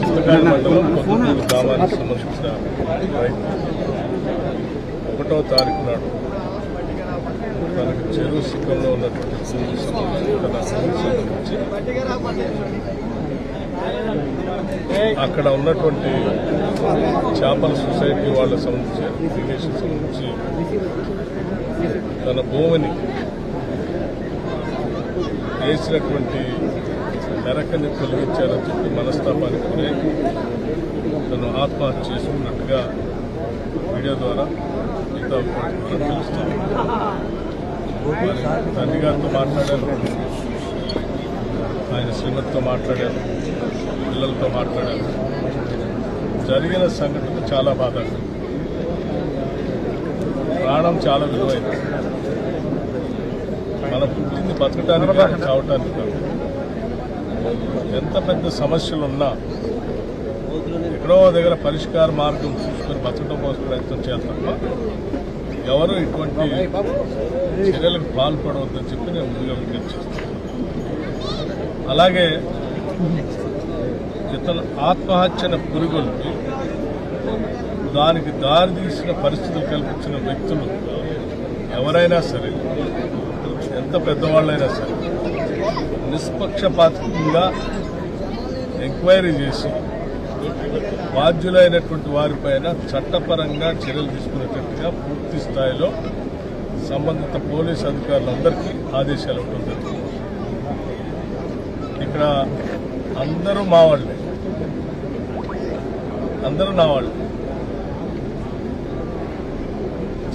చింతకాయ మండలం పొద్దుటూరు గ్రామానికి సంబంధించిన రైతు 1వ తారీఖు నాడు తనకు చెరువు శిఖంలో ఉన్నటువంటి భూమికి సంబంధించి అక్కడ ఉన్నటువంటి చేపల సొసైటీ వాళ్ళకి సంబంధించి ఇరిగేషన్ సంబంధించి తన భూమిని వేసినటువంటి మెరకని తొలగించారని చెప్పి మనస్తాపానికి గురై తను ఆత్మహత్య చేసుకున్నట్టుగా వీడియో ద్వారా మిగతా తెలుస్తాను. తండ్రి గారితో మాట్లాడారు, ఆయన శ్రీమతితో మాట్లాడారు, పిల్లలతో మాట్లాడారు. జరిగిన సంఘటన చాలా బాధాకరం. ప్రాణం చాలా విలువైంది. మన పుట్టింది బతకడానికి కాదు, చావటానికి కాదు. ఎంత పెద్ద సమస్యలున్నా ఎక్కడో దగ్గర పరిష్కార మార్గం చూసుకొని బతకడం కోసం ప్రయత్నం చేయాలి తప్ప ఎవరు ఇటువంటి చర్యలకు పాల్పడవద్దని చెప్పి నేను ముందుగా విజ్ఞప్తి చేస్తాను. అలాగే ఇతను ఆత్మహత్యన పురుగులకి దానికి దారితీసిన పరిస్థితులు కల్పించిన వ్యక్తులు ఎవరైనా సరే, ఎంత పెద్దవాళ్ళైనా సరే, నిష్పక్షపాతంగా ఎంక్వైరీ చేసి బాధ్యులైనటువంటి వారిపైన చట్టపరంగా చర్యలు తీసుకునేటట్టుగా పూర్తి స్థాయిలో సంబంధిత పోలీసు అధికారులందరికీ ఆదేశాలు ఉంటుంది. ఇక్కడ అందరూ మా వాళ్ళే, అందరూ నా వాళ్ళే.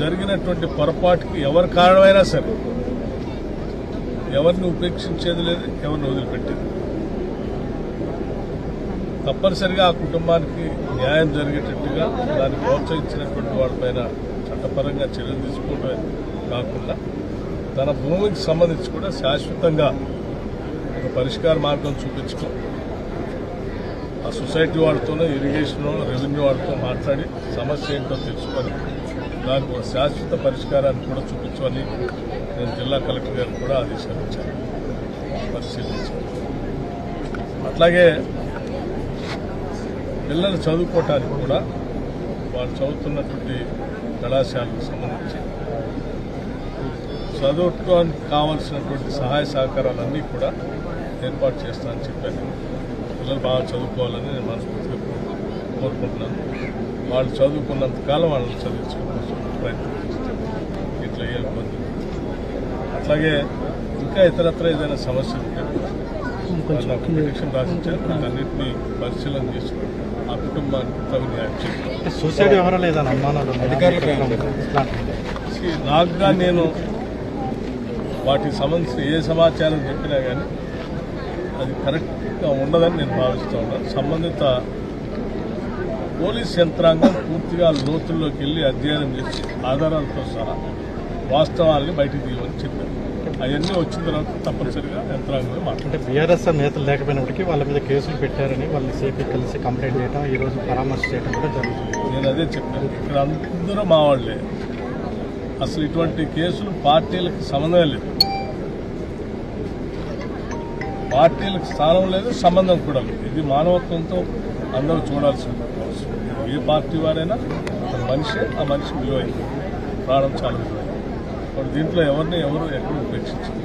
జరిగినటువంటి పొరపాటుకి ఎవరి కారణమైనా సరే ఎవరిని ఉపేక్షించేది లేదు, ఎవరిని వదిలిపెట్టేది. తప్పనిసరిగా ఆ కుటుంబానికి న్యాయం జరిగేటట్టుగా దాన్ని ప్రోత్సహించినటువంటి వాళ్ళపైన చట్టపరంగా చర్యలు తీసుకోవడమే కాకుండా తన భూమికి సంబంధించి కూడా శాశ్వతంగా ఒక పరిష్కార మార్గం చూపించుకో, ఆ సొసైటీ వాళ్ళతోనో ఇరిగేషన్ రెవెన్యూ వాళ్ళతో మాట్లాడి సమస్య ఏంటో తెలుసుకొని దానికి ఒక శాశ్వత పరిష్కారాన్ని కూడా చూపించమని నేను జిల్లా కలెక్టర్ గారికి కూడా ఆదేశాలు ఇచ్చాను, పరిశీలించాను. అట్లాగే పిల్లలు చదువుకోవటానికి కూడా వాళ్ళు చదువుతున్నటువంటి కళాశాలకు సంబంధించి చదువుకోవడానికి కావాల్సినటువంటి సహాయ సహకారాలన్నీ కూడా ఏర్పాటు చేస్తానని చెప్పాను. పిల్లలు బాగా చదువుకోవాలని నేను మనస్ఫూర్తిగా కోరుకుంటున్నాను. వాళ్ళు చదువుకున్నంతకాలం వాళ్ళని చదివించుకోవచ్చు ప్రయత్నం చేస్తాను. ఇట్లా ఏ ఇబ్బంది. అట్లాగే ఇంకా ఇతరత్ర ఏదైనా సమస్యలు ఉంటే నాకు పిటిషన్ రాసించారు. అన్నింటినీ పరిశీలన చేసి ఆ కుటుంబానికి తగు న్యాయం చేస్తాను. సొసైటీ ఎవరు లేదా నాకుగా నేను వాటికి సంబంధించిన ఏ సమాచారం చెప్పినా కానీ అది కరెక్ట్గా ఉండదని నేను భావిస్తూ ఉన్నాను. సంబంధిత పోలీస్ యంత్రాంగం పూర్తిగా లోతుల్లోకి వెళ్ళి అధ్యయనం చేసి ఆధారాలతో సహా వాస్తవాల్ని బయటికి తీయమని చెప్పారు. అవన్నీ వచ్చిన తర్వాత తప్పనిసరిగా యంత్రాంగం అంటే బీఆర్ఎస్ నేతలు లేకపోయినప్పటికీ వాళ్ళ మీద కేసులు పెట్టారని వాళ్ళు సిపి కలిసి కంప్లైంట్ చేయడం, ఈ రోజు పరామర్శ చేయడం కూడా జరుగుతుంది. నేను అదే చెప్పాను, ఇక్కడ అందరూ మా వాళ్ళే. అసలు ఇటువంటి కేసులు పార్టీలకు సంబంధం లేదు, పార్టీలకు స్థానం లేదు, సంబంధం కూడా లేదు. ఇది మానవత్వంతో అందరూ చూడాల్సిన అవసరం. ఏ పార్టీ వారైనా మనిషే, ఆ మనిషి విలువైంది, ప్రాణం చాలా విలువైంది. దీంట్లో ఎవరిని ఎవరు ఎక్కడ ఉపేక్షించారు.